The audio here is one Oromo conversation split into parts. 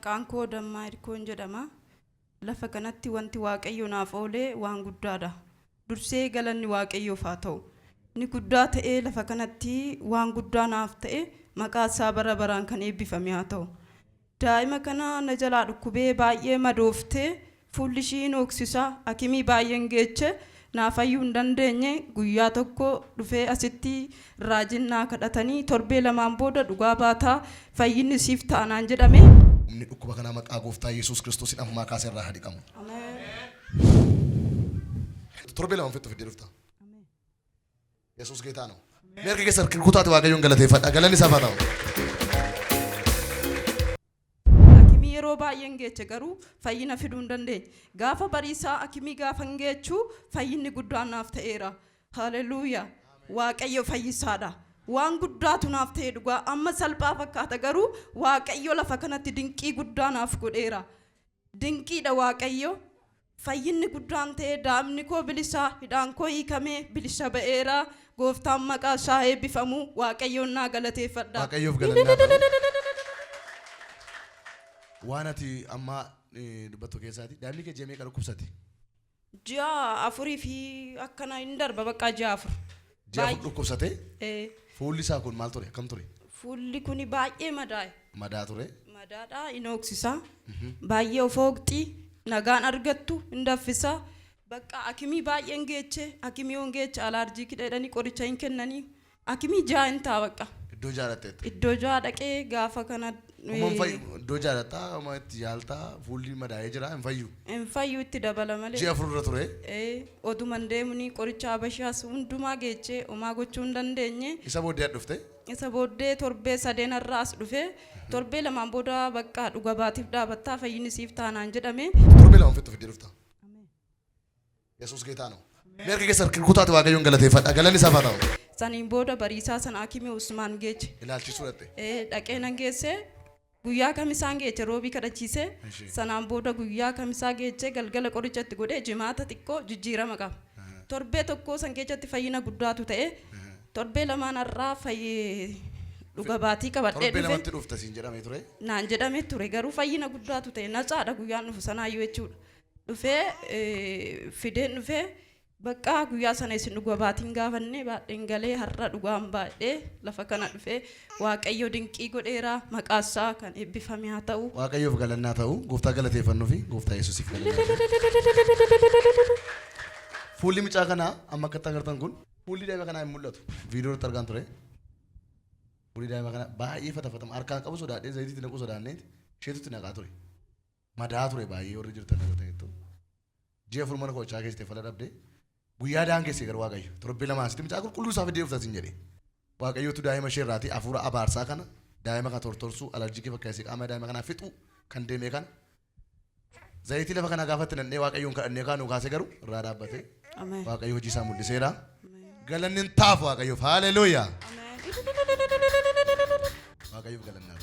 Maqaan koo Dammaa Irkoon jedhama. Lafa kanatti wanti Waaqayyo naaf oolee waan guddaadha. Dursee galanni Waaqayyoof haa ta'u. Ni guddaa ta'ee lafa kanatti waan guddaa naaf ta'e maqaa isaa bara baraan kan eebbifame haa ta'u. Daa'ima kana na jalaa dhukkubee baay'ee madooftee fuulli ishii nooksisaa hakimii baay'een geeche naaf fayyuu hin dandeenye guyyaa tokko dhufee asitti raajinnaa kadhatanii torbee lamaan booda dhugaa baataa fayyinni siif ta'anaan jedhame. Umni dhukkuba kana maqaa gooftaa Yesuus Kiristoosin ammaa kaasee irraa hadiqamu. Torbee lamaan fixu fidee dhufta. Yesuus geetaa no. Meerqa keessa kutaate Waaqayyoon galateeffadha. Galanni isaaf haa ta'u. Hakimii yeroo baay'een geeche garuu fayyina fiduu hin dandeenye. Gaafa bariisaa hakimii gaafa hin geechuu fayyinni guddaan naaf ta'eera. Haleluuyaa. Waaqayyo fayyisaadha. Waan guddaatu naaf ta'e dhugaa amma salphaa fakkaata garuu Waaqayyo lafa kanatti dinqii guddaa naaf godheera. Dinqiidha Waaqayyo. Fayyinni guddaan ta'e daa'imni koo bilisaa hidhaan koo hiikamee bilisa ba'eera. Gooftaan maqaa isaa eebbifamu Waaqayyoon naa galateeffadha. Waaqayyoof galanni. Waan ati amma dubbattu keessaati daa'imni kee jeemee kan dhukkubsate. Ji'a afurii fi akkana hin darba bakka ji'a afur. Ji'a afur dhukkubsate. Fuulli isaa kun maal ture? Akkam ture? Fuulli kuni baay'ee madaa'e. Madaa ture. Madaadha inooksisa. Baay'ee of hooqxii nagaan argattu hin daffisa. Bakka hakimii baay'een geeche hakimii on geeche alaarjii kidheedhanii qoricha hin kennanii hakimii ji'a hin ta'a bakka. Iddoo jaalatteetta. Iddoo ji'a dhaqee gaafa kana. Iddoo jaalataa amma itti yaaltaa fuulli madaa'ee jira hin fayyu. Hin fayyu itti dabala malee. Ji'a afur irra ture. Oduman deemuni qoricha Habashaas hundumaa geechee homaa gochuu hin dandeenye. Isa booddee dhufte? Isa booddee torbee sadeen irraa as dhufe torbee lamaan booda bakka dhuga baatiif dhaabattaa fayyinni siif taanaan jedhame. Torbee lamaan fixu fidee dhufta. Yesuus geetaa no. Meerqa keessa kutaate Waaqayyoon galateeffadha. Galanni isaaf haa ta'u. Saniin booda bariisaa sana hakimii Usmaan geeche. Ilaalchisuu dhatte. Dhaqee nan geesse guyyaa kamisaan geeche roobii kadhachiise. Sanaan booda guyyaa kamisaa geeche galgala qorichatti godhee jimaata xiqqoo jijjiirama qaba. Torbee tokko san keessatti fayyina guddaatu ta'e. Torbee lamaan irraa dhuga baatii qabadhee dhufe. Torbee lamatti dhufta siin jedhamee ture. Naan jedhamee ture garuu fayyina guddaatu ta'e nacaadha guyyaan dhufu sanaayyuu jechuudha. Dhufee fideen dhufee bakka guyyaa sana isin dhuga baatiin gaafanne baadheen galee har'a dhugaan baadhee lafa kana dhufee Waaqayyo dinqii godheera maqaa isaa kan eebbifame haa ta'u. Waaqayyoof galannaa ta'u gooftaa galateeffannuu fi gooftaa Yesuusiif galannaa. Fuulli mucaa kanaa amma akka agartan kun fuulli daa'ima kanaa hin mul'atu. Viidiyoo irratti argaan ture. Fuulli daa'ima kanaa baay'ee fatafatama harkaan qabu sodaadhee zayitiitti naqu sodaanneeti isheetutti naqaa ture. Madaa ture baay'ee warri jirtan agartan jechuudha. Ji'a afur mana koochaa keessatti fala dhabdee guyyaa daangeessee gara Waaqayyo torbee lamaan asitti mucaa qulqulluu isaa fidee dhufta siin jedhee. Waaqayyootu daa'ima ishee irraatii hafuura abaarsaa kana daa'ima kana tortorsuu alarjikii fakkeessee qaama daa'ima kanaa fixu kan deemee kana zayitii lafa kana gaafatti nannee Waaqayyoon kadhannee kaanuu kaasee garuu irraa dhaabbatee Waaqayyo hojii isaa mul'iseera. Galanni hin taafu Waaqayyoof haleluuyaa. Waaqayyoof galannaa.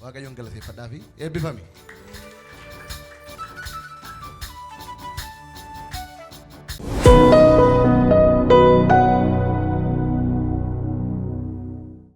Waaqayyoon galateeffadhaa fi eebbifami.